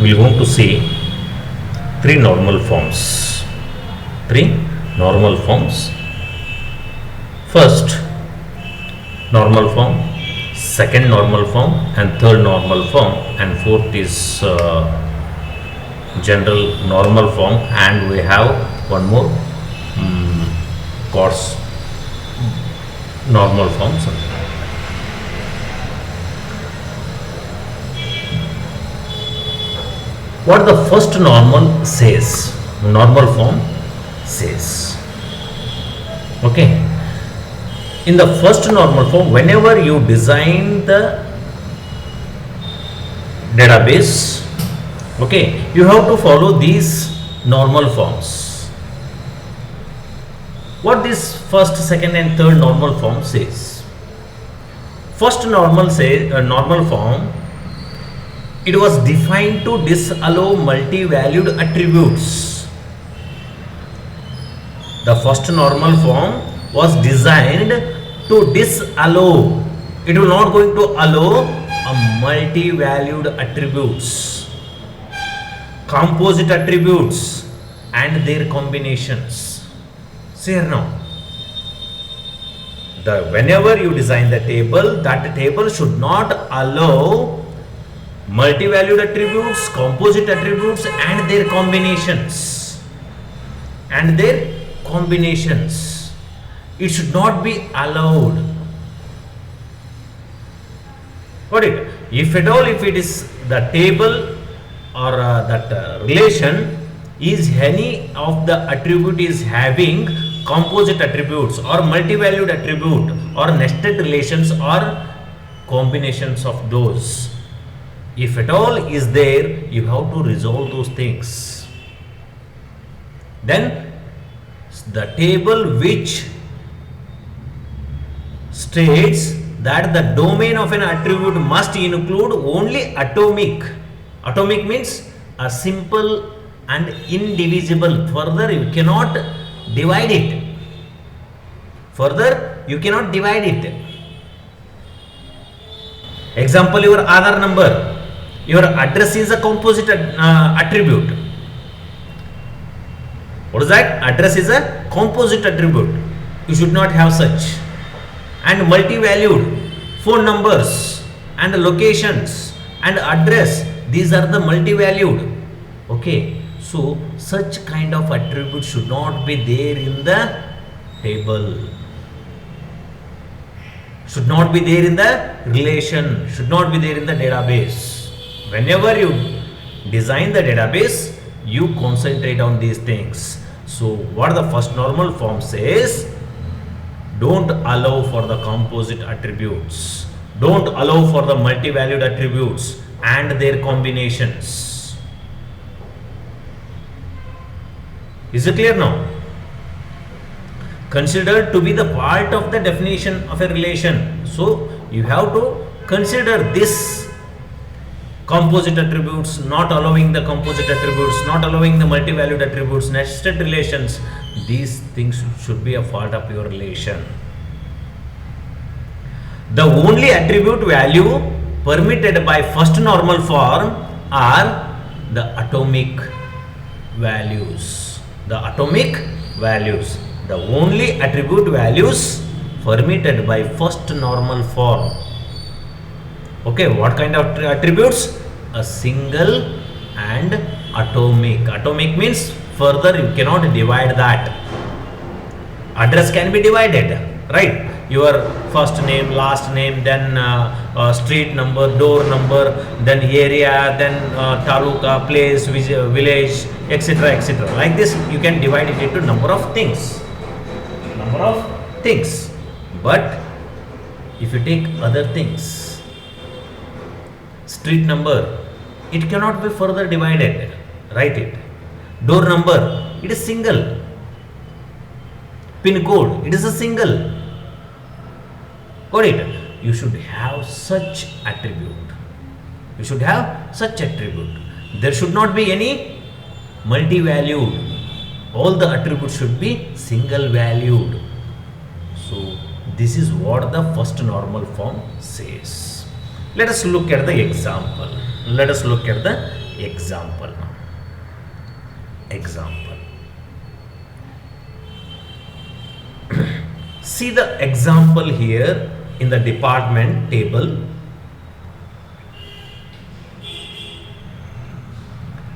we are going to see three normal forms. Three normal forms. First normal form, second normal form, and third normal form, and fourth is general normal form, and we have one more coarse normal forms. What the first normal says, normal form says. Okay. In the first normal form, whenever you design the database, okay, you have to follow these normal forms. What this first, second, and third normal form says? First normal form, it was defined to disallow multi-valued attributes. The first normal form was designed to disallow. It will not going to allow a multi-valued attributes, composite attributes, and their combinations. See here now. Whenever you design the table, that table should not allow multi-valued attributes, composite attributes, and their combinations. It should not be allowed. Got it? If at all, if it is the table or that relation is any of the attribute is having composite attributes or multi-valued attribute or nested relations or combinations of those, if at all is there, you have to resolve those things. Then the table which states that the domain of an attribute must include only atomic. Atomic means a simple and indivisible. Further, you cannot divide it. Example, your Aadhaar number. Your address is a composite attribute. What is that? Address is a composite attribute. You should not have such. And multi-valued phone numbers and locations and address, these are the multi-valued. Okay, so such kind of attribute should not be there in the table, should not be there in the relation, should not be there in the database. Whenever you design the database, you concentrate on these things. So what the first normal form says, don't allow for the composite attributes, don't allow for the multi-valued attributes and their combinations. Is it clear now? Considered to be the part of the definition of a relation. So you have to consider this composite attributes, not allowing the composite attributes, not allowing the multi-valued attributes, nested relations. These things should be a part of your relation. The only attribute value permitted by first normal form are the atomic values. The only attribute values permitted by first normal form. Okay, what kind of attributes? A single and atomic. Atomic means further you cannot divide that. Address can be divided, right? Your first name, last name, then street number, door number, then area, then taluka, place, village, etc., etc. Like this, you can divide it into number of things. But if you take other things, street number, it cannot be further divided. Write it. Door number, it is single. Pin code, it is a single. Got it? You should have such attribute. There should not be any multi-valued. All the attributes should be single valued. So this is what the first normal form says. Let us look at the example. example now. Example. See the example here in the department table.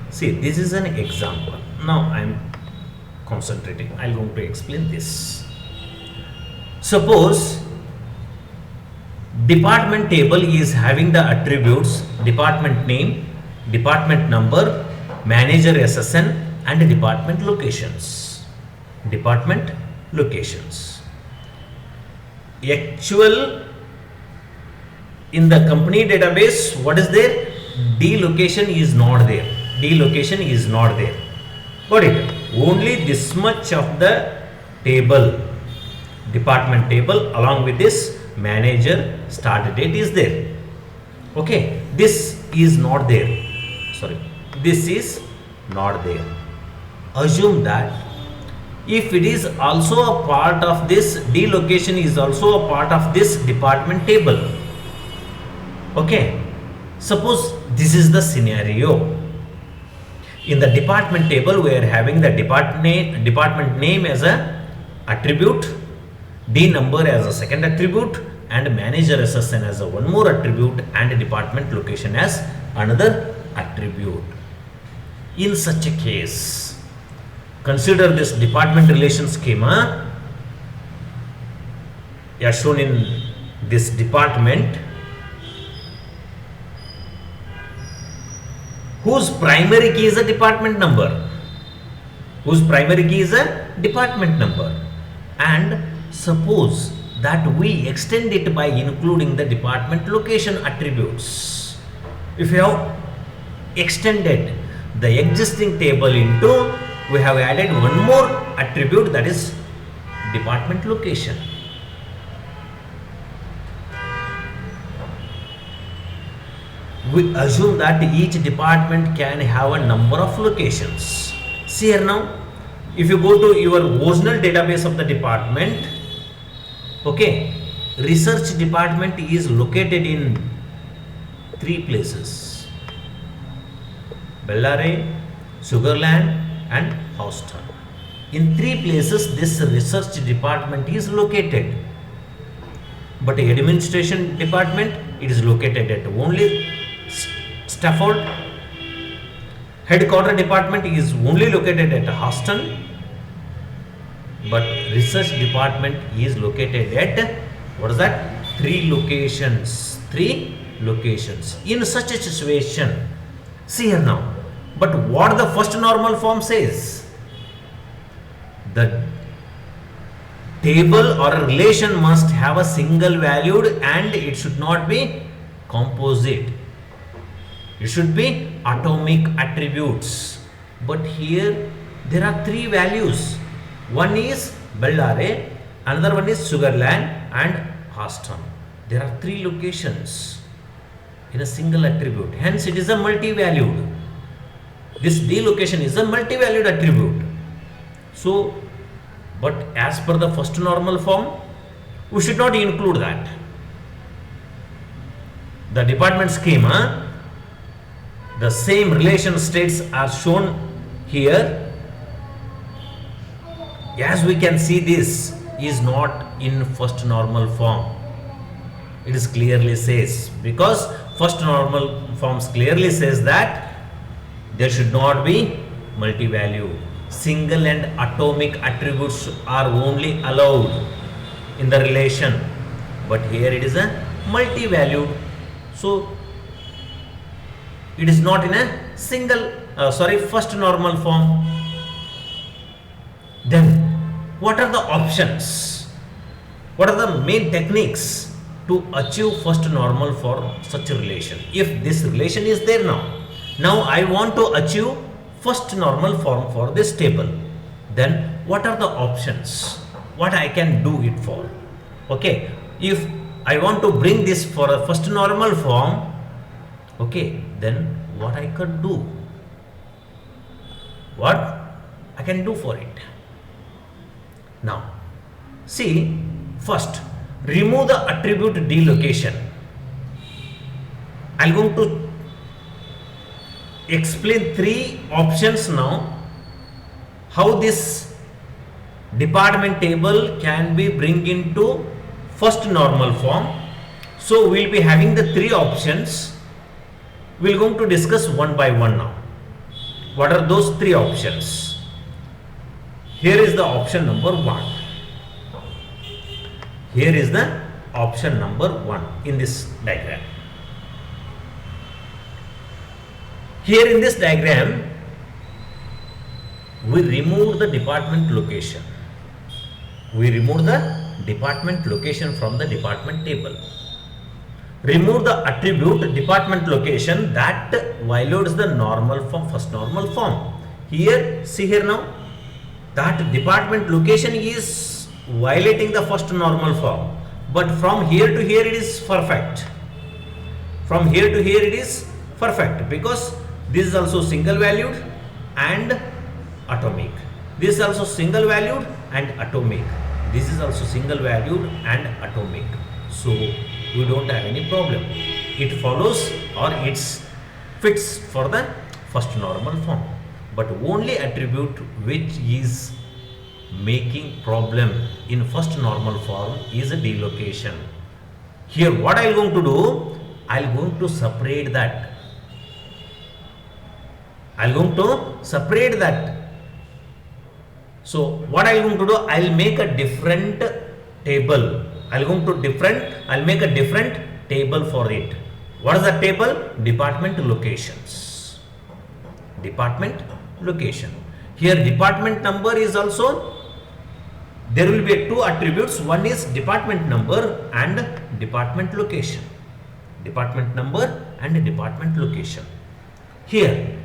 See, this is an example. Now I am concentrating. I am going to explain this. Suppose department table is having the attributes department name, department number, manager SSN and department locations. Department locations. Actual in the company database, what is there? D location is not there. D location is not there. Got it? Only this much of the table, department table, along with this manager start date is there. Okay, this is not there. Sorry, this is not there. Assume that if it is also a part of this, D location is also a part of this department table. Okay, suppose this is the scenario. In the department table, we are having the department name as a attribute, D number as a second attribute, and manager SSN as a one more attribute, and department location as another attribute. In such a case, consider this department relation schema as shown in this department, whose primary key is a department number. Whose primary key is a department number. And suppose that we extend it by including the department location attributes. If you have extended the existing table into, we have added one more attribute, that is department location. We assume that each department can have a number of locations. See here now, if you go to your original database of the department, okay, research department is located in 3 places: Bellary, Sugarland and Houston. In 3 places this research department is located, but administration department, it is located at only Stafford. Headquarter department is only located at Houston, but research department is located at, what is that, 3 locations. 3 locations. In such a situation, see here now, but what the first normal form says, the table or a relation must have a single valued and it should not be composite. It should be atomic attributes. But here there are 3 values. One is Bellary, another one is Sugarland and Houston. There are 3 locations in a single attribute. Hence it is a multi-valued. This D location is a multi-valued attribute. So, but as per the first normal form, we should not include that. The department schema, the same relation states are shown here. As we can see, this is not in first normal form. It is clearly says, because first normal forms clearly says that there should not be multi-value. Single and atomic attributes are only allowed in the relation, but here it is a multi-valued. So it is not in a single, first normal form. Then what are the options? What are the main techniques to achieve first normal for such a relation? If this relation is there now I want to achieve first normal form for this table, then what are the options? What I can do it for? Okay, if I want to bring this for a first normal form, okay, then what I could do? What I can do for it? Now, see, first, remove the attribute D location. I'm going to explain three options now. How this department table can be bring into first normal form. So we'll be having the three options. We're going to discuss one by one now. What are those three options? Here is the option number 1. Here is the option number 1 in this diagram. Here in this diagram, we remove the department location. We remove the department location from the department table. Remove the attribute department location that violates the normal form, first normal form. Here, see here now, that department location is violating the first normal form. But from here to here it is perfect. From here to here it is perfect because this is also single valued and atomic. This is also single valued and atomic. This is also single valued and atomic. So we don't have any problem. It follows or it's fits for the first normal form. But only attribute which is making problem in first normal form is a delocation. Here what I am going to do, I am going to separate that. I am going to separate that. So what I am going to do, I will make a different table. I'll make a different table for it. What is the table? Department locations. Department location. Here department number is also, there will be two attributes. One is department number and department location. Department number and department location. Here,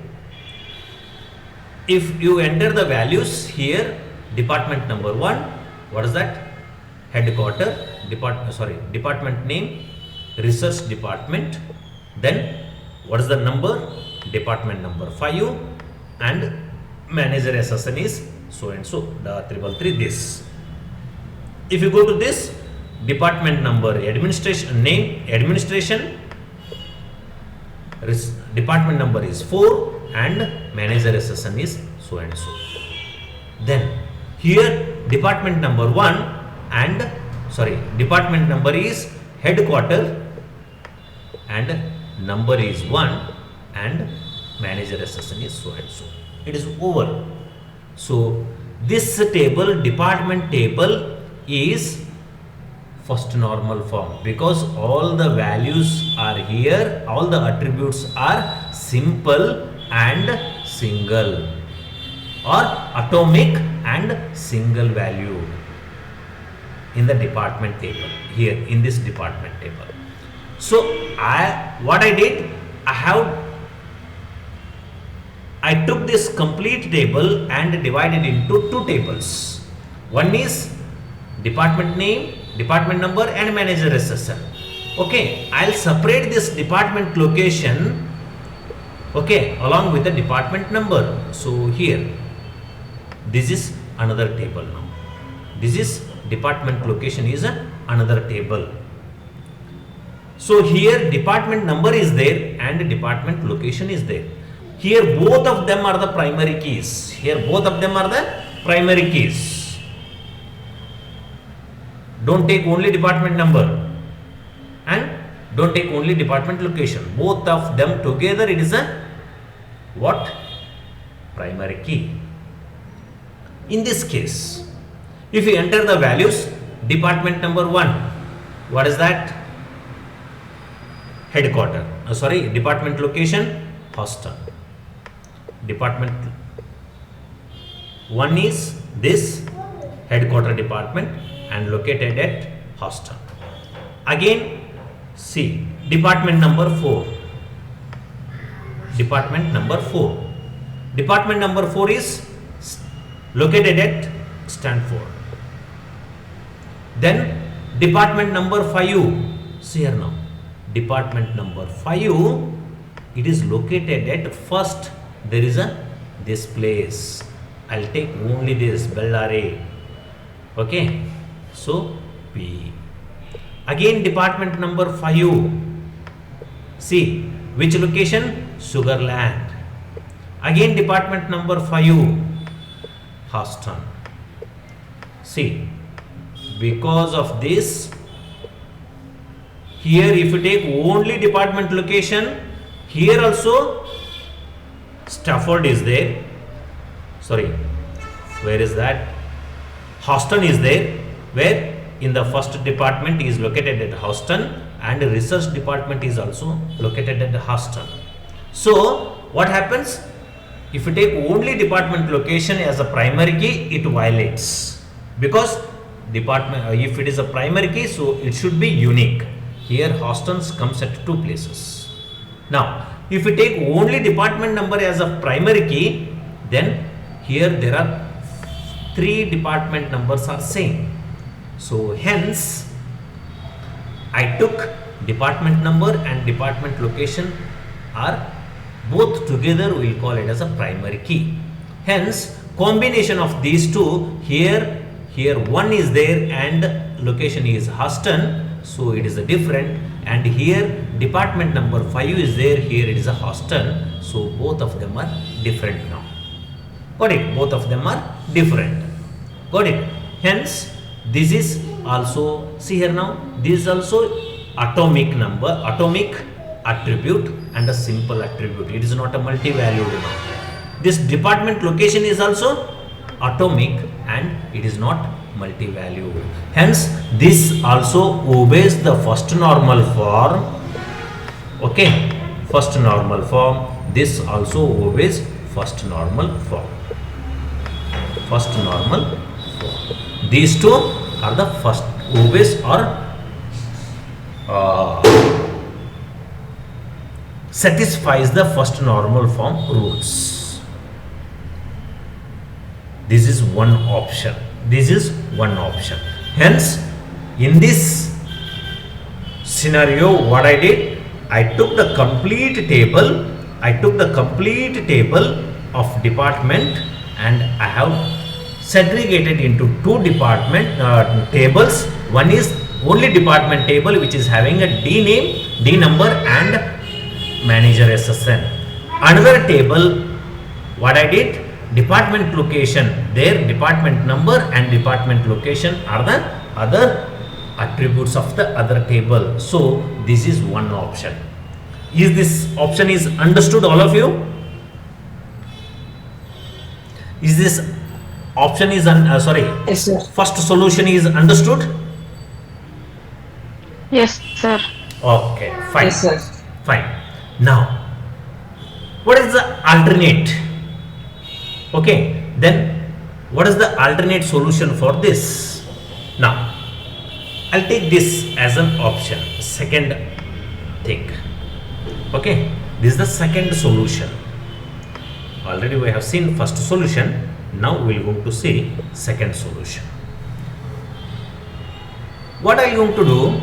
if you enter the values here, department number 1, what is that? Headquarter, department name, research department. Then what is the number? Department number 5 and manager SSN is so and so, the 333 this. If you go to this, department number, administration name, administration, department number is 4 and manager SSN is so and so. Then here department number 1 and department number is headquarter and number is 1 and manager SSN is so and so. It is over. So this table, department table, is first normal form because all the values are here, all the attributes are simple and single or atomic and single valued in the department table, here in this department table. So what I did, I took this complete table and divided into two tables. One is department name, department number and manager SSN. Okay, I'll separate this department location, okay, along with the department number. So here, this is another table now. This is department location is another table. So here department number is there and department location is there. Here both of them are the primary keys. Here both of them are the primary keys. Don't take only department number and don't take only department location. Both of them together it is a what? Primary key. In this case, if you enter the values, department number 1, what is that? Headquarter. Department location, Houston. Department 1 is this headquarter department and located at Houston. Again, see department number 4. Department number 4. Department number 4 is located at Stanford. Then department number 5. See here now. Department number 5, it is located at first. There is this place. I'll take only this Bellare. Okay. So P. Again department number 5. See which location? Sugarland. Again department number 5, Houston. See, because of this, here if you take only department location, here also Stafford is there. Sorry, where is that? Houston is there, where in the first department is located at Houston, and research department is also located at Houston. So what happens? If you take only department location as a primary key, it violates, because department, if it is a primary key, so it should be unique. Here Houston's comes at 2 places. Now if you take only department number as a primary key, then here there are 3 department numbers are same. So hence I took department number and department location are both together, we will call it as a primary key. Hence combination of these two, here one is there and location is Houston, so it is a different, and here department number 5 is there, here it is a Houston, so both of them are different now. Got it? Both of them are different. Got it? Hence this is also, see here now, this is also atomic number, atomic attribute and a simple attribute. It is not a multi-valued now. This department location is also atomic and it is not multi-valued. Hence this also obeys the first normal form. Okay, first normal form. This also obeys first normal form. First normal form. These two are the first obeys or satisfies the first normal form rules. This is one option. This is one option. Hence in this scenario, what I did, I took the complete table, of department, and I have segregated into 2 department tables. One is only department table, which is having a D name, D number and manager SSN. Another table, what I did, department location, their department number and department location are the other attributes of the other table. So this is one option. Is this option is understood, all of you? Is this option is Yes, sir. first solution is understood? Yes, sir. Okay, fine. Yes, sir. Fine. Now, what is the alternate? Okay, then what is the alternate solution for this? Now, I'll take this as an option, second thing. Okay, this is the second solution. Already we have seen first solution. Now we will go to see second solution. What I am going to do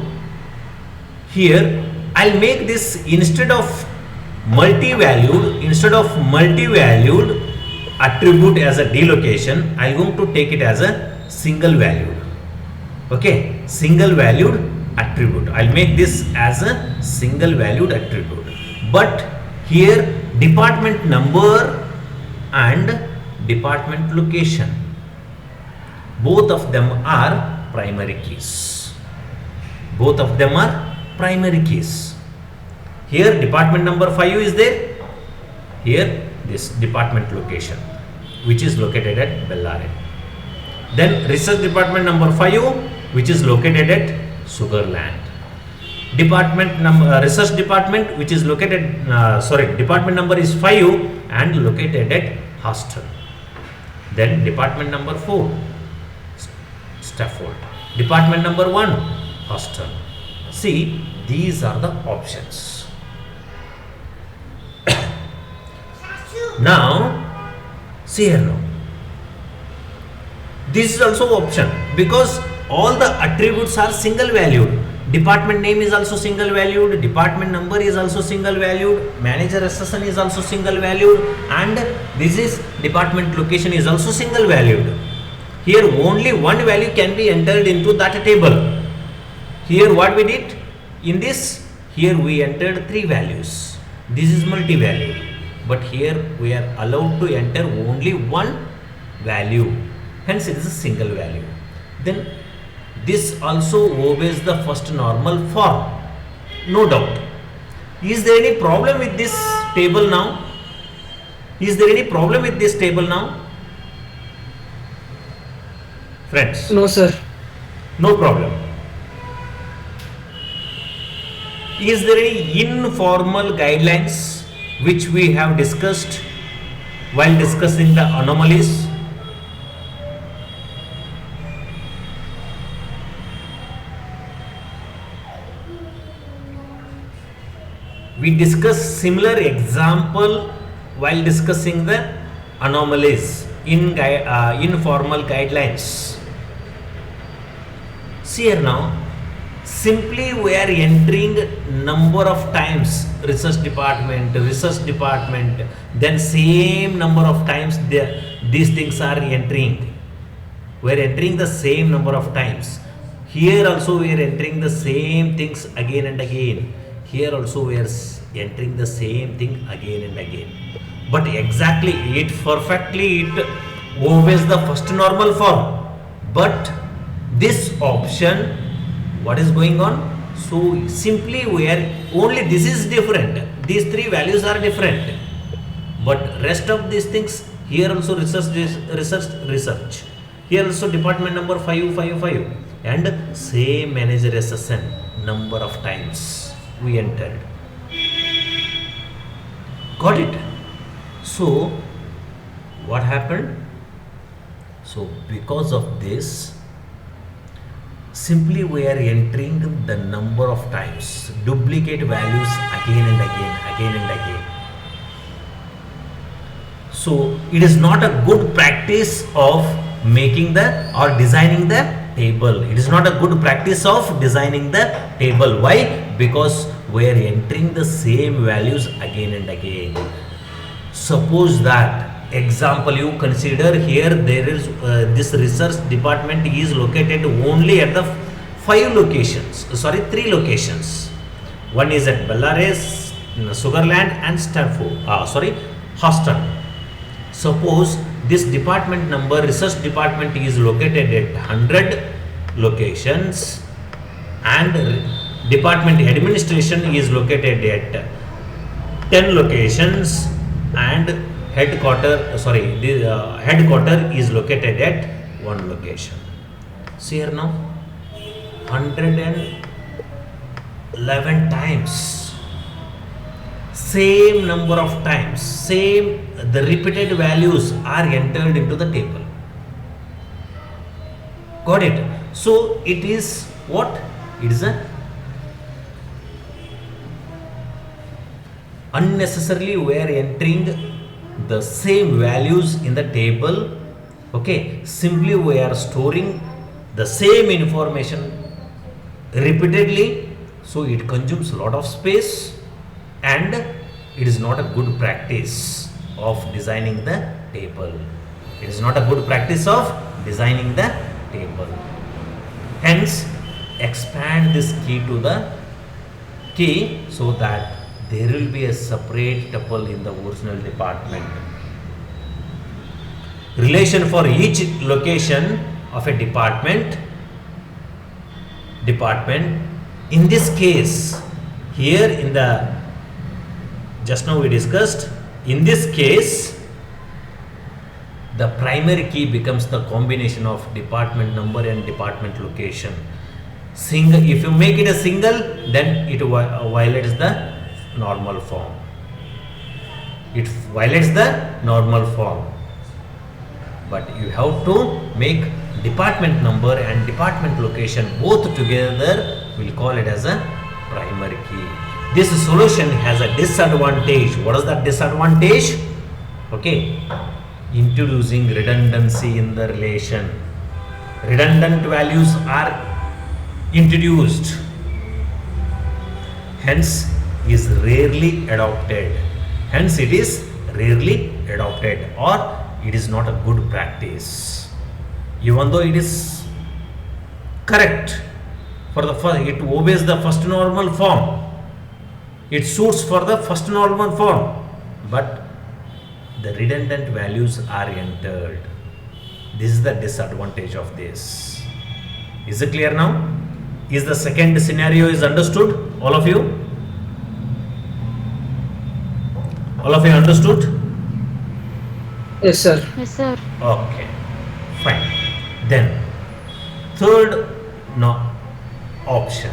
here, I'll make this instead of multi-valued attribute as a delocation, I am going to take it as a single valued. Okay, single valued attribute. I'll make this as a single valued attribute. But here department number and department location, both of them are primary keys. Both of them are primary keys. Here department number 5 is there. Here this department location, which is located at Bellary. Then research department number 5, which is located at Sugarland. Department number research department, which is located department number is 5 and located at Houston. Then department number 4, Stafford. Department number 1, Houston. See, these are the options. Now, see here now. This is also option because all the attributes are single valued. Department name is also single valued, department number is also single valued, manager SSN is also single valued, and this is department location is also single valued. Here only one value can be entered into that table. Here what we did in this, here we entered 3 values. This is multi-valued. but here we are allowed to enter only one value, hence it is a single value. Then this also obeys the first normal form, no doubt. Is there any problem with this table now? Is there any problem with this table now, friends? No, sir. No problem. Is there any informal guidelines which we have discussed while discussing the anomalies? We discussed similar example while discussing the anomalies in informal guidelines. See here now, simply we are entering number of times research department, then same number of times these things are entering. We are entering the same number of times. Here also we are entering the same things again and again. Here also we are entering the same thing again and again. But exactly it perfectly it obeys the first normal form. But this option, what is going on? So simply we are only this is different. These three values are different. But rest of these things here also research. Here also department number 555 and same manager SSN number of times we entered. Got it? So what happened? So because of this, simply we are entering the number of times, duplicate values again and again. So it is not a good practice of making the or designing the table. It is not a good practice of designing the table. Why? Because we are entering the same values again and again. Suppose that example you consider here, there is this research department is located only at the 3 locations. One is at Bellary, Sugarland and Houston. Suppose this department number, research department is located at 100 locations and department administration is located at 10 locations and headquarter is located at 1 location. See here now, 111 times, same number of times, the repeated values are entered into the table. Got it? So it is what? It is a unnecessarily we are entering the same values in the table. Okay, simply we are storing the same information repeatedly, so it consumes a lot of space and it is not a good practice of designing the table. It is not a good practice of designing the table. Hence, expand this key to the key so that there will be a separate tuple in the original department. Relation for each location of a department. In this case, here in the just now we discussed, in this case the primary key becomes the combination of department number and department location. If you make it a single, then it violates the normal form. It violates the normal form. But you have to make department number and department location both together, we'll call it as a primary key. This solution has a disadvantage. What is that disadvantage? Okay, introducing redundancy in the relation. Redundant values are introduced, hence is rarely adopted. Hence it is rarely adopted, or it is not a good practice. Even though it is correct for the first, it obeys the first normal form. It suits for the first normal form, but the redundant values are entered. This is the disadvantage of this. Is it clear now? Is the second scenario is understood? All of you? All of you understood? Yes, sir. Yes, sir. Okay, fine. Then, third no, option.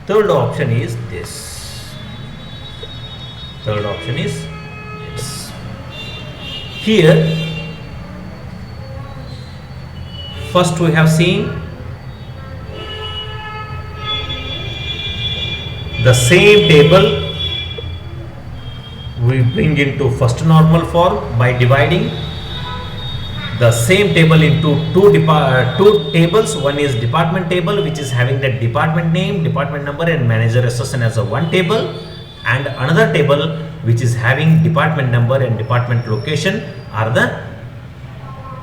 Third option is this. Third option is this. Here, first we have seen the same table we bring into first normal form by dividing the same table into two tables. One is department table, which is having the department name, department number and manager SSN as a one table, and another table which is having department number and department location are the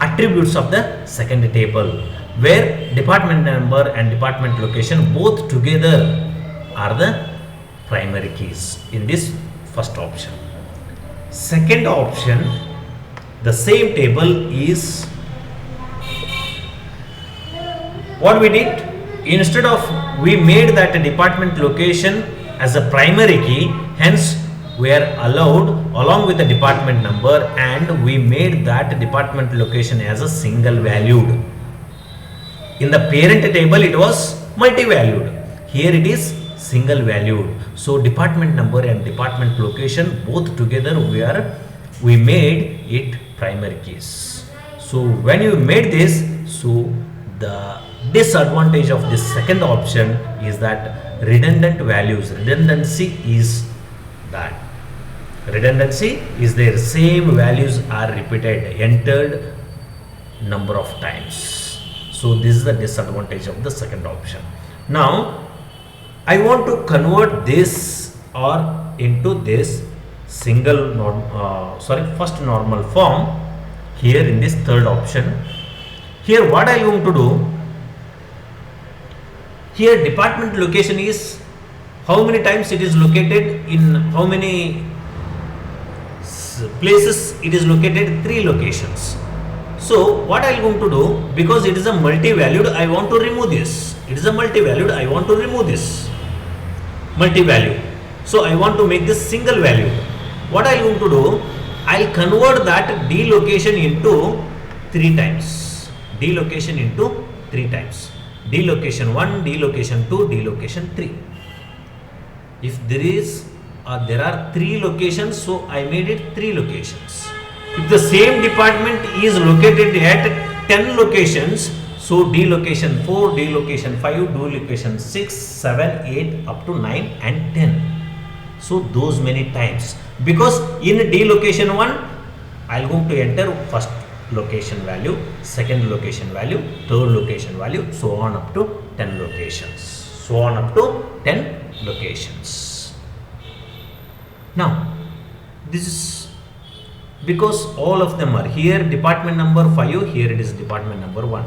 attributes of the second table, where department number and department location both together are the primary keys in this first option. Second option, the same table is what we did. Instead of we made that department location as a primary key, hence we are allowed along with the department number, and we made that department location as a single valued. In the parent table it was multi-valued, here it is single valued. So department number and department location both together we made it primary keys. So when you made this, so the disadvantage of this second option is that redundant values, redundancy is that. Redundancy is their same values are repeated, entered number of times. So this is the disadvantage of the second option. Now I want to convert this or into this single first normal form here in this third option. Here what I am going to do, here department location is how many times it is located, in how many places it is located, 3 locations. So what I am going to do, because it is a multi-valued, I want to remove this. It is a multi-valued, I want to remove this multi-value. So I want to make this single value. What I am going to do, I will convert that D location into 3 times. D location into 3 times. D location 1, D location 2, D location 3. If there are 3 locations, so I made it 3 locations. If the same department is located at 10 locations, so D location 4, D location 5, D location 6, 7, 8 up to 9 and 10. So those many times, because in D location 1 I am going to enter first location value, second location value, third location value, so on up to 10 locations. So on up to 10 locations. Now this is because all of them are here department number 5, here it is department number 1.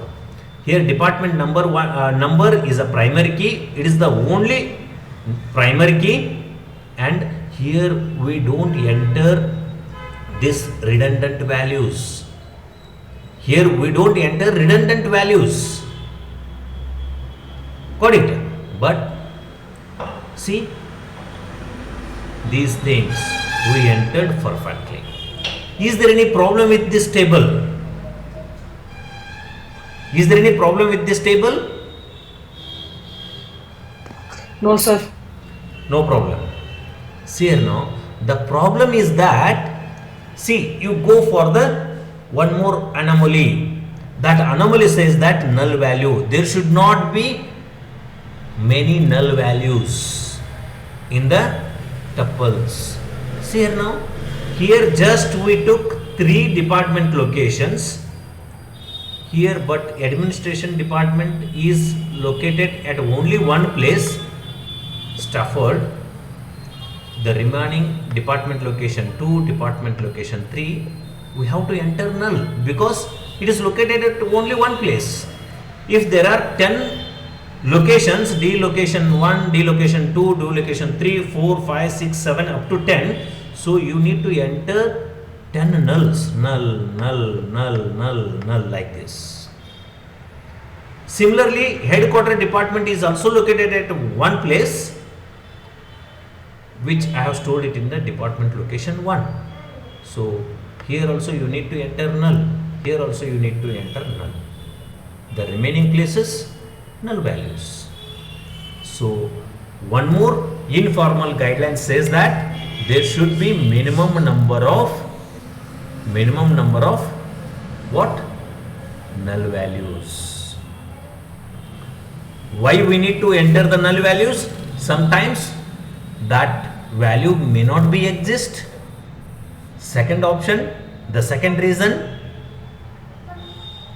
Here department number is a primary key, it is the only primary key, and here we don't enter this redundant values. Here we don't enter redundant values. Got it? But see, these things we entered perfectly. Is there any problem with this table? Is there any problem with this table? No, sir. No problem. See here now, the problem is that, see, you go for the one more anomaly. That anomaly says that null value. There should not be many null values in the tuples. See here now, here just we took 3 department locations here, but administration department is located at only one place, Stafford. The remaining department location 2, department location 3, we have to enter null because it is located at only one place. If there are 10 locations, D location 1, D location 2, D location 3, 4, 5, 6, 7 up to 10, so you need to enter 10 nulls, null, null, null, null, null, like this. Similarly, headquarter department is also located at one place, which I have stored it in the department location 1. So here also you need to enter null, here also you need to enter null. The remaining places, null values. So one more informal guideline says that there should be minimum number of what? Null values. Why we need to enter the null values? Sometimes that value may not be exist. Second option, the second reason,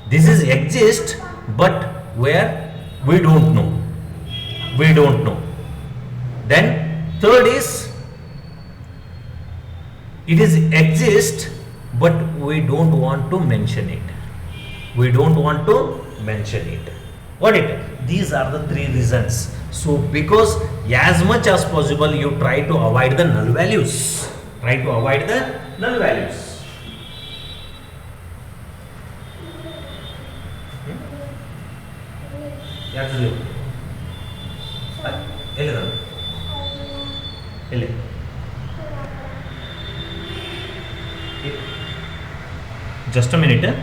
this is exist, but where we don't know. Then third is, it is exist, but we don't want to mention it. What it? These are the three reasons. So because as much as possible you try to avoid the null values. Just a minute.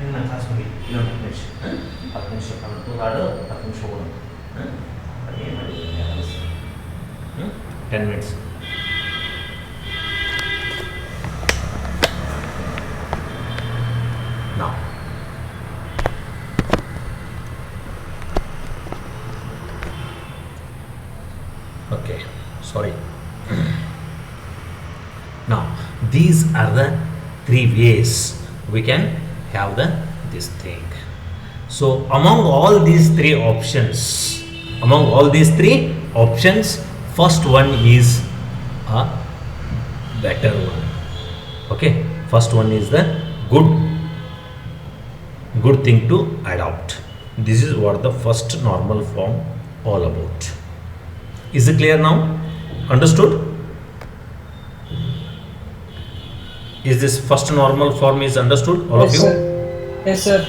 ನಿನ್ನ class ಮುಗಿ ಇನ್ನೊಂದು 10 ನಿಮಿಷ ಕಲಿತು ಹಾಡು 10 ನಿಮಿಷ ಓಡು ಏನು ಮಾಡಿದ್ದೀನಿ 10 minutes. Now okay, sorry. Now these are the three ways we can have this thing. So among all these three options, first one is a better one. Okay, first one is the good thing to adopt. This is what the first normal form all about. Is it clear now? Understood? Is this first normal form is understood, all of you? Sir. Yes, sir.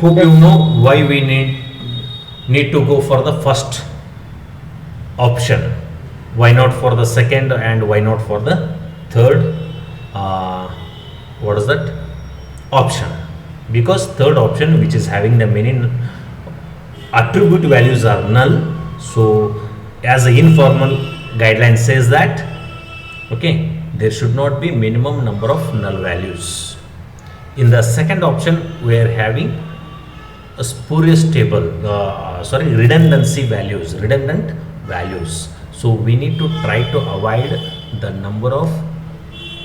Hope you know why we need to go for the first option. Why not for the second, and why not for the third? What is that option? Because third option, which is having the many attribute values, are null. So as an informal guideline says that, okay, there should not be minimum number of null values. In the second option, we are having a spurious table, redundant values. So we need to try to avoid the number of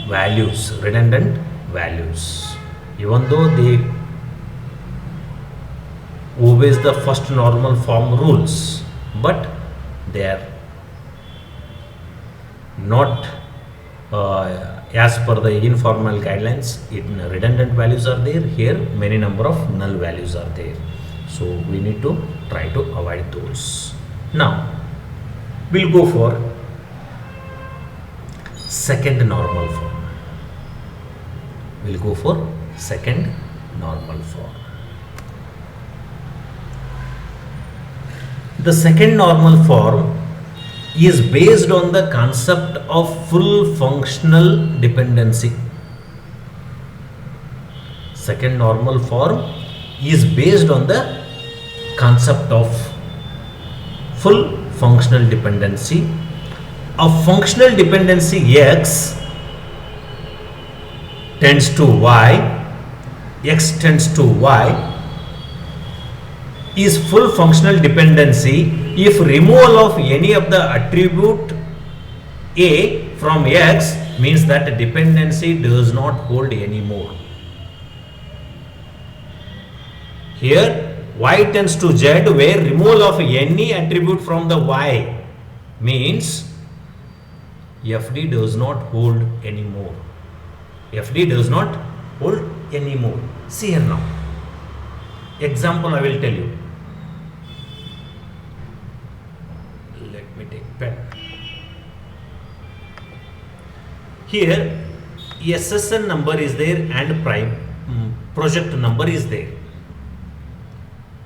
values, redundant values, even though they obeys the first normal form rules, but they are not as per the informal guidelines. Redundant values are there. Here many number of null values are there, so we need to try to avoid those. Now we'll go for second normal form. The second normal form is based on the concept of full functional dependency. Second normal form is based on the concept of full functional dependency. A functional dependency X tends to Y, X tends to Y, is full functional dependency if removal of any of the attribute A from X means that the dependency does not hold anymore. Here Y tends to Z, where removal of any attribute from the Y means FD does not hold anymore. FD does not hold anymore. anymore. See here now. Example I will tell you. Let me take pen. Here SSN number is there and project number is there.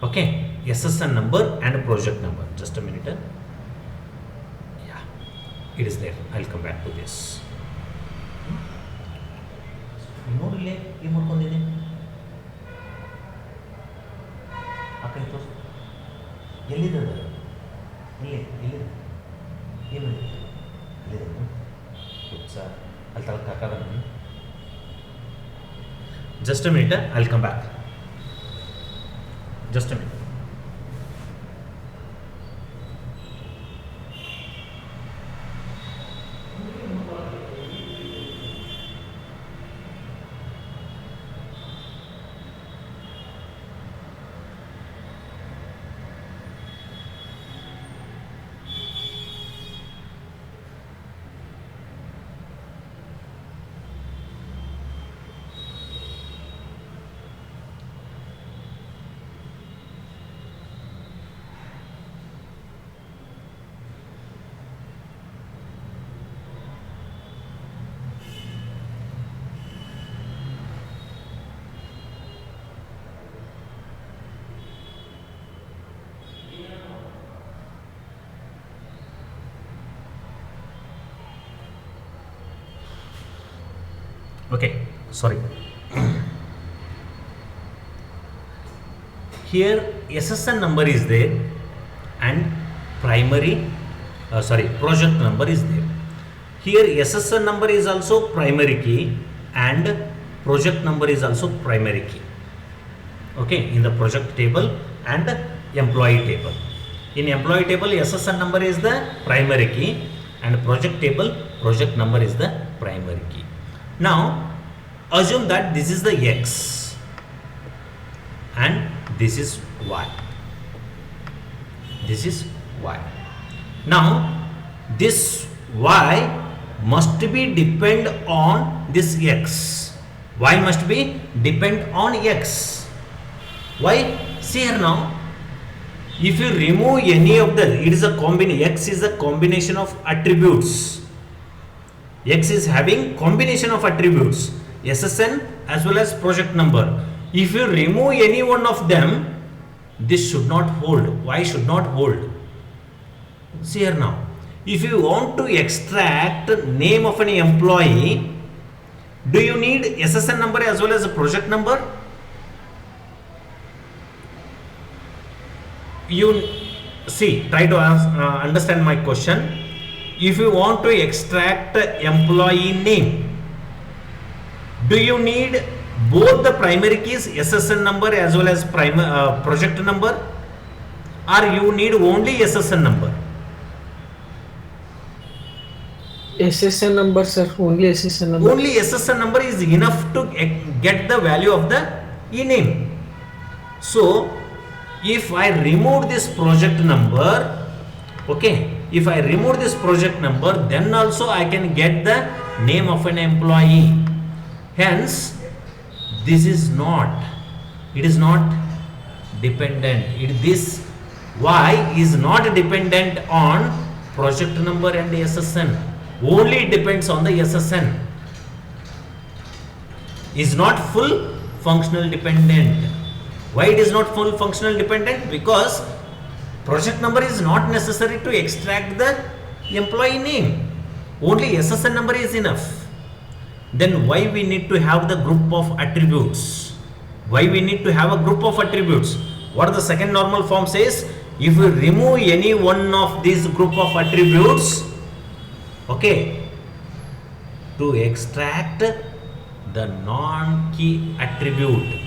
Okay, SSN number and project number. Just a minute. Yeah, it is there. I'll come back to this. ನೋಡಿಲ್ಲೇ ಏನು ಮಾಡ್ಕೊಂಡಿದ್ದೀನಿ ಅಕ್ಕ ತೋರಿಸು ಎಲ್ಲಿದೆ ಅದು ಎಲ್ಲಿದೆ ಏನು ಎಲ್ಲಿದೆ sir ಅಲ್ಲಿ ತಳಕ್ಕೆ ಹಾಕದ just a minute I will come back just a minute Okay, sorry. Here SSN number is there and project number is there. Here SSN number is also primary key and project number is also primary key. Okay, in the project table and employee table. In employee table SSN number is the primary key and project table project number is the primary key. Now assume that this is the X and this is Y. This is Y. Now this Y must be depend on this X. Y must be depend on X. Why? See here now. If you remove any of the, it is a combination. X is a combination of attributes. X is having combination of attributes, SSN as well as project number. If you remove any one of them, this should not hold. Why should not hold? See here now. If you want to extract name of an employee, do you need SSN number as well as a project number? You see, try to understand my question. If you want to extract employee name, do you need both the primary keys SSN number as well as project number, or you need only SSN number? SSN number, sir. Only SSN number. Only SSN number is enough to get the value of the e-name. So if I remove this project number, okay, if I remove this project number, then also I can get the name of an employee. Hence this is not, it is not dependent. This Y is not dependent on project number and the SSN. Only depends on the SSN. Is not full functional dependent. Why it is not full functional dependent? Because project number is not necessary to extract the employee name. Only SSN number is enough. Then why we need to have the group of attributes? Why we need to have a group of attributes? What the second normal form says? If we remove any one of these group of attributes, okay, to extract the non-key attribute.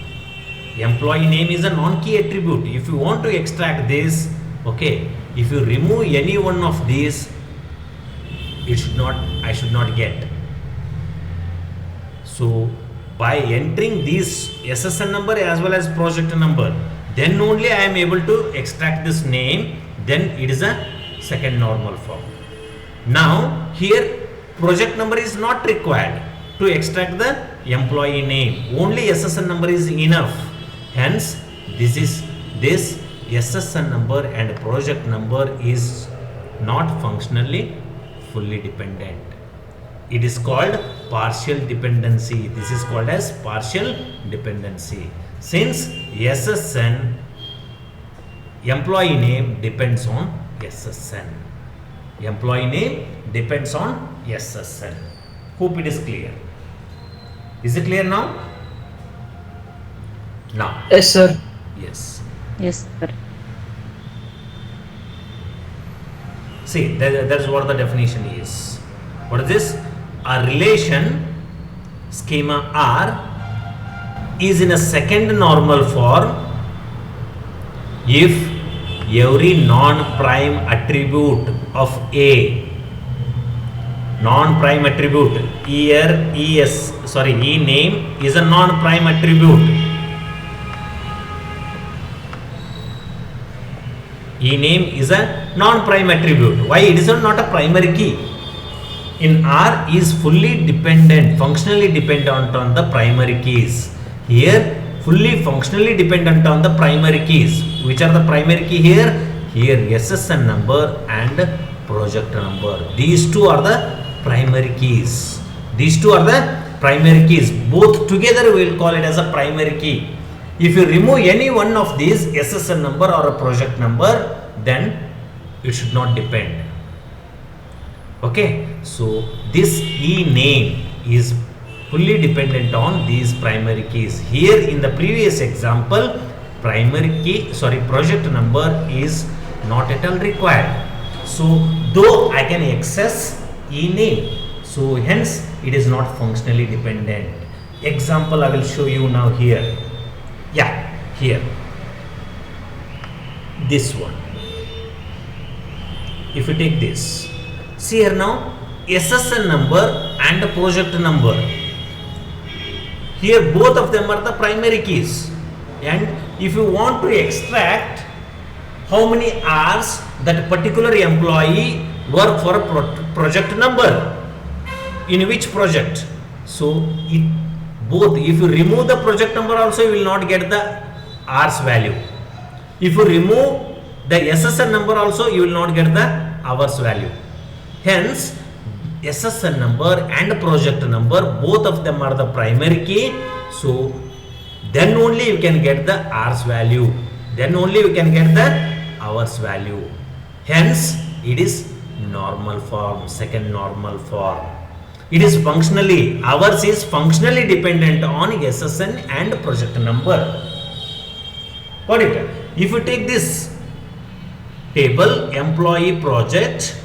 Employee name is a non-key attribute. If you want to extract this, okay, if you remove any one of these, it should not, I should not get. So by entering this SSN number as well as project number, then only I am able to extract this name. Then it is a second normal form. Now here project number is not required to extract the employee name. Only SSN number is enough. Hence, this SSN number and project number is not functionally fully dependent. It is called partial dependency. This is called as partial dependency. Since SSN employee name depends on SSN. Employee name depends on SSN. Hope it is clear. Is it clear now? Now. Yes, sir. Yes. Yes, sir. See, that is what the definition is. What is this? A relation schema R is in a second normal form if every non-prime attribute of A, non-prime attribute, here E name is a non-prime attribute. E name is a non-prime attribute. Why? It is not a primary key. In R is fully dependent, functionally dependent on the primary keys. Here, fully functionally dependent on the primary keys. Which are the primary key here? Here SSN number and project number. These two are the primary keys. These two are the primary keys. Both together we will call it as a primary key. If you remove any one of these, SSN number or a project number, then it should not depend. Okay, so this E name is fully dependent on these primary keys. Here in the previous example, project number is not at all required. So though I can access E name, so hence it is not functionally dependent. Example I will show you now here. Yeah, here. This one. If you take this, see here now, SSN number and the project number. Here both of them are the primary keys. And if you want to extract how many hours that particular employee work for a project number, in which project, so both, if you remove the project number also, you will not get the hours value. If you remove the SSN number also, you will not get the hours value. Hence, SSN number and project number, both of them are the primary key. So then only you can get the hours value. Then only you can get the hours value. Hence, it is normal form, second normal form. It is functionally, hours is functionally dependent on SSN and project number. Got it? If you take this table, employee project,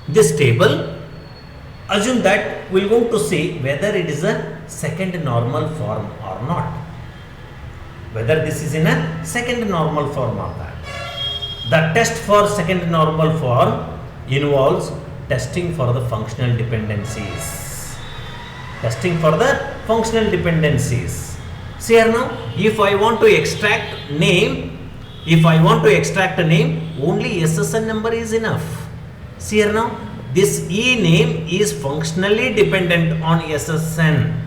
this table, assume that we are going to see whether it is a second normal form or not. Whether this is in a second normal form or not. The test for second normal form involves testing for the functional dependencies. Testing for the functional dependencies. See here now, if I want to extract name, only SSN number is enough. See here now, this E name is functionally dependent on SSN.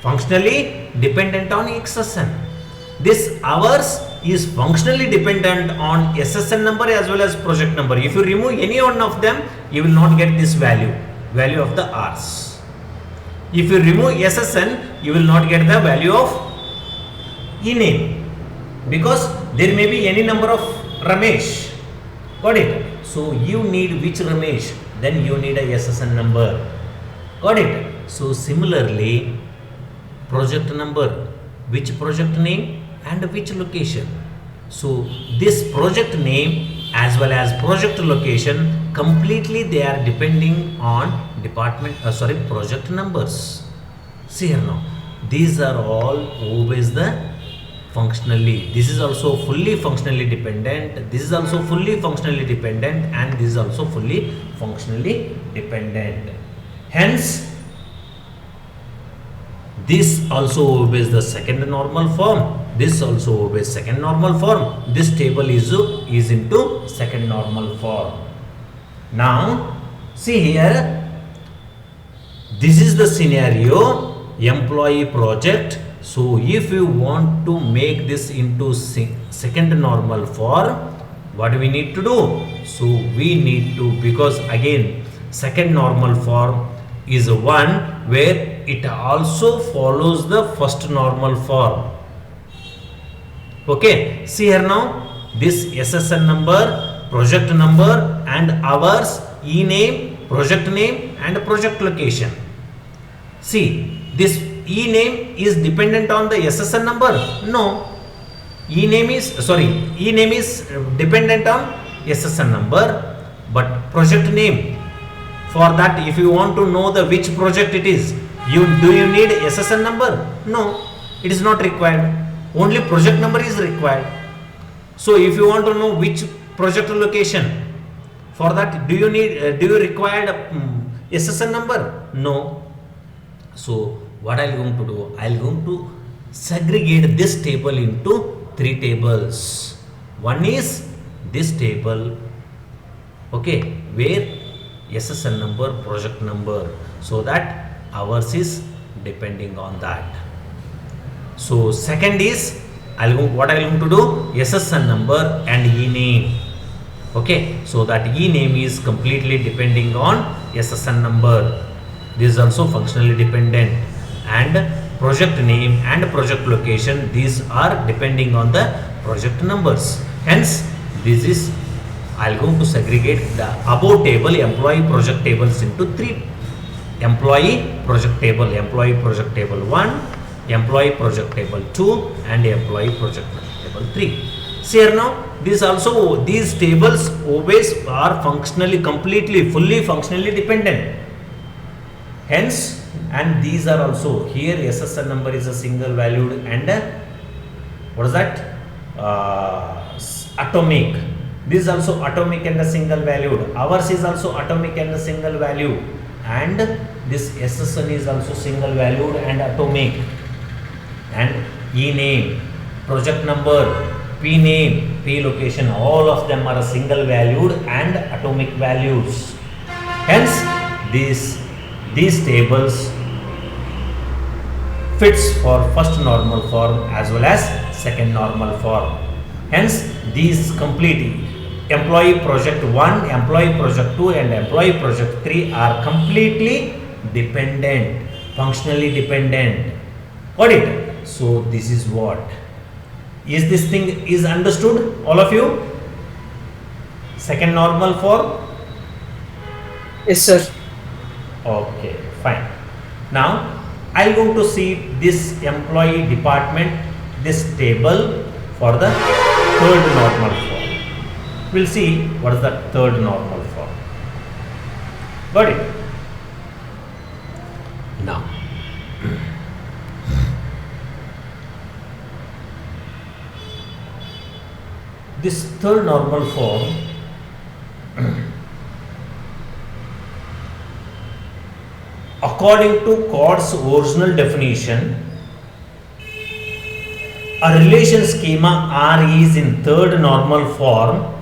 Functionally dependent on SSN. This hours is functionally dependent on SSN number as well as project number. If you remove any one of them, you will not get this value of the hours. If you remove SSN, you will not get the value of E name, because there may be any number of Ramesh. Got it? So you need which Ramesh, then you need a SSN number. Got it? So similarly, project number, which project name and which location. So this project name as well as project location, completely they are depending on project numbers. See here now, these are all always the functionally. This is also fully functionally dependent. This is also fully functionally dependent, and this is also fully functionally dependent. Hence, this also obeys the second normal form. This also obeys second normal form. This table is into second normal form. Now, see here, this is the scenario employee project. So if you want to make this into second normal form, what we need to do? So we need to, because again second normal form is one where it also follows the first normal form. Okay, see here now, this SSN number, project number and hours, e-name, project name and project location. See, this e-name is dependent on the SSN number? No. E-name is dependent on SSN number, but project name, for that if you want to know the which project it is, do you need SSN number? No, it is not required. Only project number is required. So if you want to know which project location, for that do you require SSN number? No. So what I am going to do, I am going to segregate this table into three tables. One is this table, okay, where SSN number, project number, so that ours is depending on that. So second is what I am going to do, SSN number and e-name. Okay, so that e-name is completely depending on SSN number. This is also functionally dependent, and project name and project location, these are depending on the project numbers. Hence this is, I am going to segregate the above table, employee project tables, into three: employee project table 1, employee project table 2 and employee project table 3. See here now, these tables always are completely fully functionally dependent. Hence, and these are also, here SSN number is a single valued and what is that, atomic. This is also atomic and a single valued. Ours is also atomic and a single value, and this SSN is also single valued and atomic. And e-name, project number, p-name, p-location, all of them are single valued and atomic values. Hence these tables fits for first normal form as well as second normal form. Hence these complete employee project 1, employee project 2 and employee project 3 are completely dependent, functionally dependent. Got it? So this is what is, this thing is understood, all of you? Second normal form? Yes, sir. Okay, fine. Now I am going to see this employee department, this table for the third normal form. We'll see what is the third normal form. Got it? Now this third normal form according to Codd's original definition, a relation schema R is in third normal form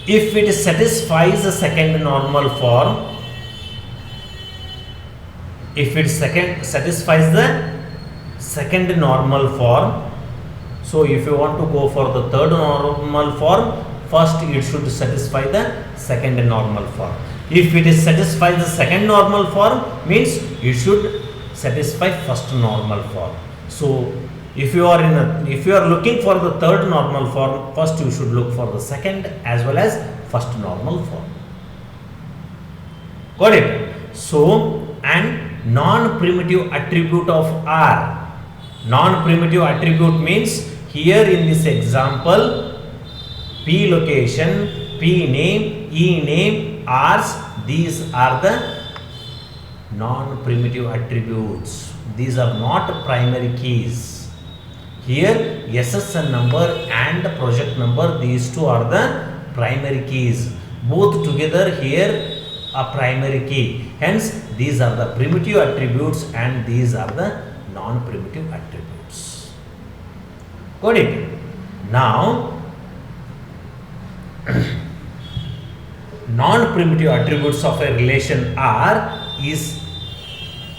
if it satisfies the second normal form, if it satisfies the second normal form. So if you want to go for the third normal form, first it should satisfy the second normal form. If it is satisfies the second normal form, means it should satisfy first normal form. So if you are looking for the third normal form, first you should look for the second as well as first normal form. Got it? So, and non-primitive attribute of R. Non-primitive attribute means, here in this example, P location, P name, E name, R's, these are the non-primitive attributes. These are not primary keys. Here SSN number and project number, these two are the primary keys. Both together here a primary key. Hence these are the primitive attributes and these are the non-primitive attributes. Got it? Now non-primitive attributes of a relation R is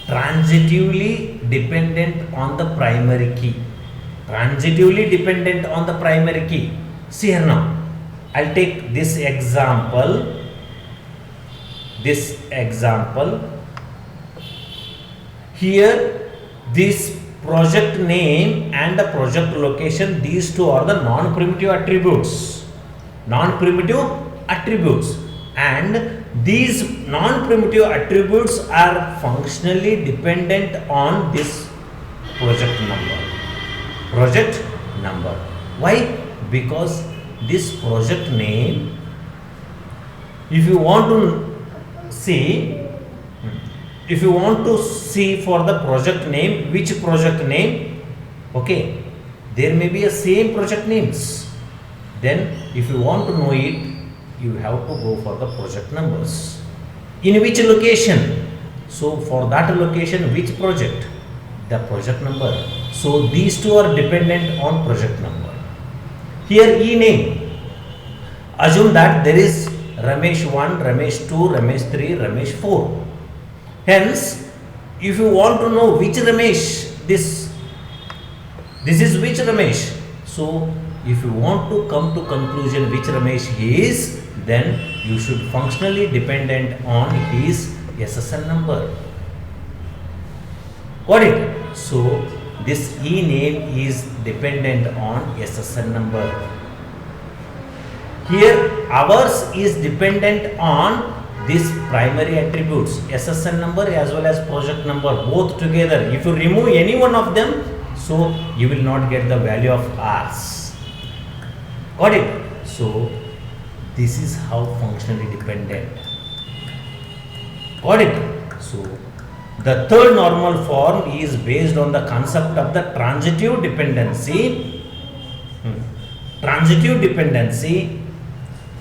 transitively dependent on the primary key. Transitively dependent on the primary key. See here now. I'll take this example. Here, this project name and the project location, these two are the non-primitive attributes. And these non-primitive attributes are functionally dependent on this project number. Why? Because this project name, if you want to see for the project name, which project name, okay, there may be a same project names. Then if you want to know it, you have to go for the project numbers. In which location? So for that location, which project? The project number. So these two are dependent on project number. Here E name. Assume that there is Ramesh 1, Ramesh 2, Ramesh 3, Ramesh 4. Hence, if you want to know which Ramesh, this is which Ramesh. So if you want to come to conclusion which Ramesh he is, then you should functionally dependent on his SSN number. Got it? So this E name is dependent on SSN number. Here ours is dependent on these primary attributes, SSN number as well as project number, both together. If you remove any one of them, so you will not get the value of ours. Got it? So this is how functionally dependent. Got it? So the third normal form is based on the concept of the transitive dependency. Transitive dependency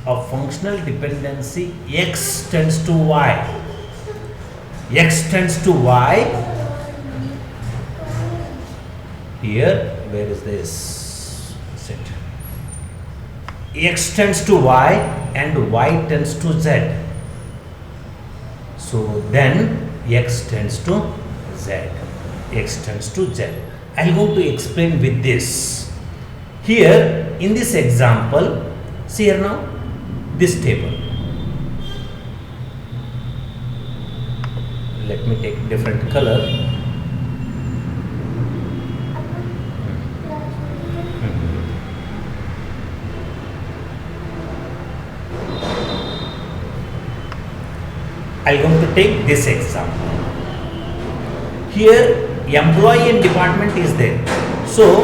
of functional dependency X tends to Y. X tends to Y. Here, where is this? Sit. X tends to Y and Y tends to Z. So then X tends to Z. X tends to Z. I am going to explain with this. Here in this example, see here now, this table. Let me take different color. I am going to take this example. Here employee and department is there. So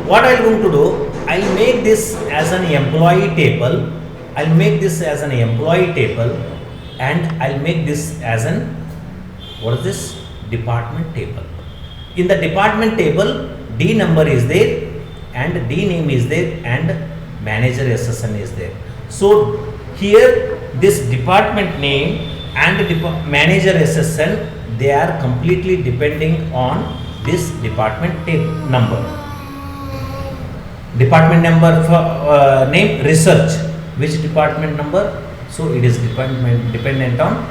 what I am going to do, I will make this as an employee table. I will make this as an employee table and I will make this as an, what is this? Department table. In the department table, D number is there and D name is there and manager SSN is there. So here this department name and manager SSN, they are completely depending on this department number. Department number for name research. Which department number? So it is dependent on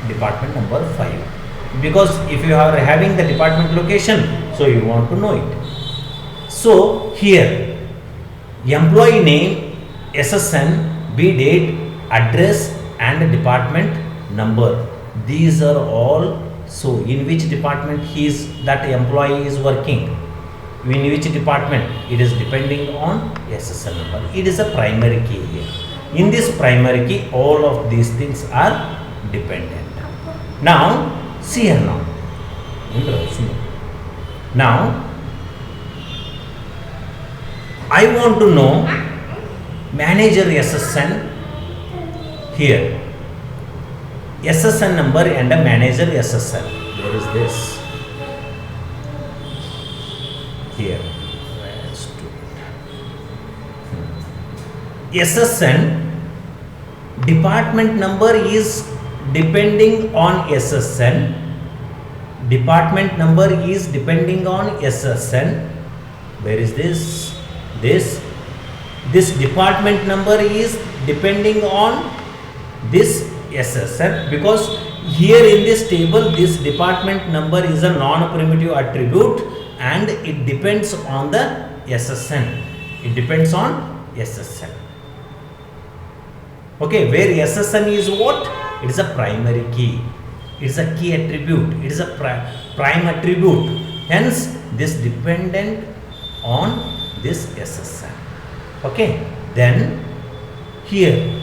department number 5. Because if you are having the department location, so you want to know it. So here employee name, SSN, B date, address and department number. These are all. So in which department that employee is working, in which department, it is depending on SSN number. It is a primary key here. In this primary key, all of these things are dependent. Now see here now. Now I want to know manager SSN here. SSN number and a manager SSN. Where is this? Here. SSN department number is depending on SSN. Department number is depending on SSN. Where is this? This department number is depending on this SSN, because here in this table this department number is a non-primitive attribute and it depends on the SSN. It depends on SSN. Okay, where SSN is what? It is a primary key. It is a key attribute. It is a prime attribute. Hence, this dependent on this SSN. Okay, then here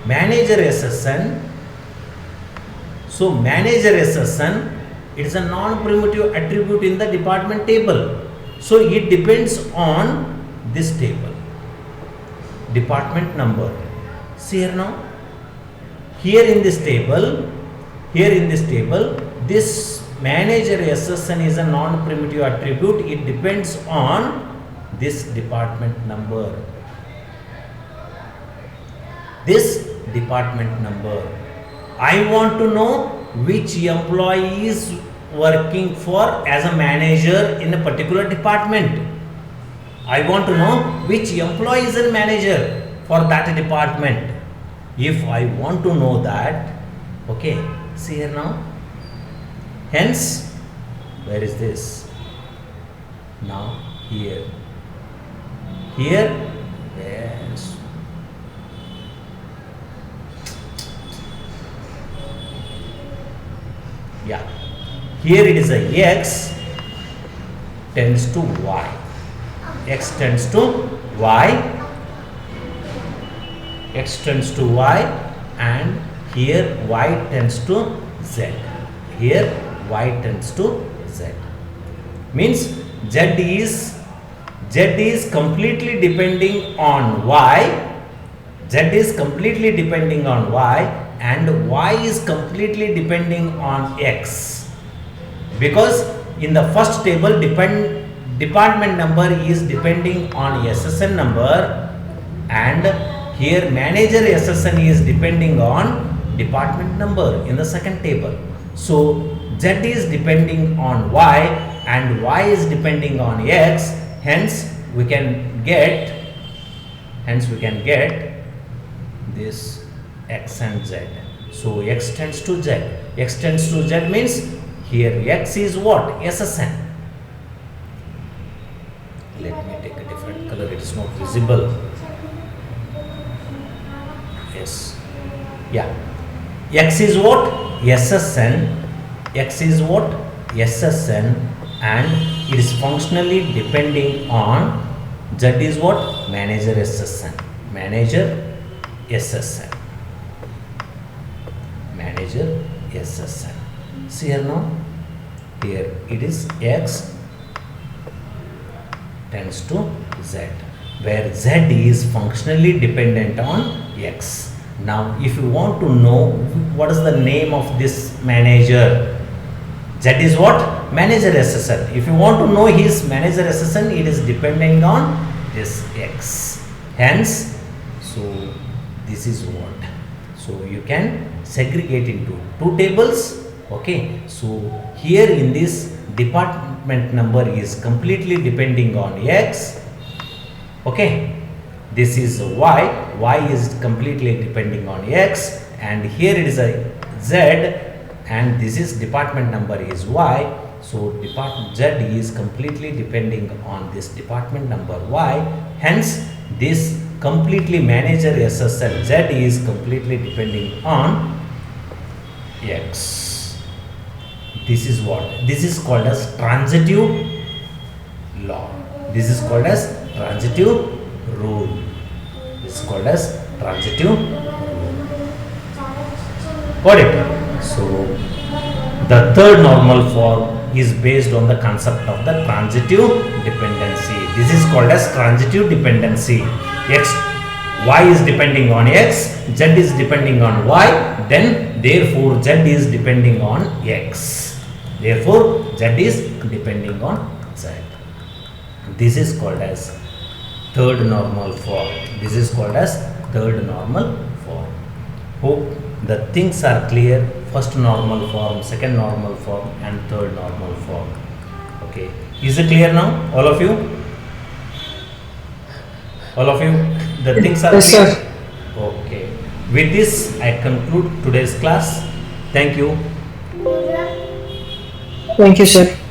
manager SSN. So manager SSN, it is a non-primitive attribute in the department table. So it depends on this table, department number. See here now, here in this table, this manager SSN is a non-primitive attribute. It depends on this department number. This department number. I want to know which employee is working for as a manager in a particular department. I want to know which employee is a manager for that department. If I want to know that, okay, see here now. Hence, where is this? Now here. Here, yes. Yeah. Here it is a X tends to Y. X tends to Y. X tends to Y, and here Y tends to Z. Here Y tends to Z. Means Z is completely depending on Y. Z is completely depending on Y, and Y is completely depending on X. Because in the first table department number is depending on SSN number, and here manager SSN is depending on department number in the second table. So Z is depending on Y and Y is depending on X. Hence we can get this X and Z. So X tends to Z. X tends to Z means here X is what? SSN. Let me take a different color. It is not visible. Yes. Yeah. X is what? SSN. X is what? SSN, and it is functionally depending on Z is what? Manager SSN. Manager SSN. Manager SSN. See here now. Here it is X tends to Z, where Z is functionally dependent on X. Now, if you want to know what is the name of this manager, Z is what? Manager SSN. If you want to know his manager SSN, it is depending on this X. Hence, so this is what. So you can segregate into two tables. Okay. So here in this department number is completely depending on X. Okay. This is Y. Y is completely depending on X, and here it is a Z, and this is department number is Y. So department Z is completely depending on this department number Y. Hence this completely manager SSN Z is completely depending on X. This is what? This is called as transitive law. This is called as transitive rule. This is called as transitive rule. Got it? So the third normal form is based on the concept of the transitive dependency. This is called as transitive dependency. Y is depending on X, Z is depending on Y, then therefore Z is depending on X. Therefore Z is depending on Z. This is called as third normal form. This is called as third normal form. Hope the things are clear. First normal form, second normal form, and third normal form. Okay. Is it clear now? All of you? All of you? The things are Yes, clear? sir. Okay. With this, I conclude today's class. Thank you. Thank you, sir.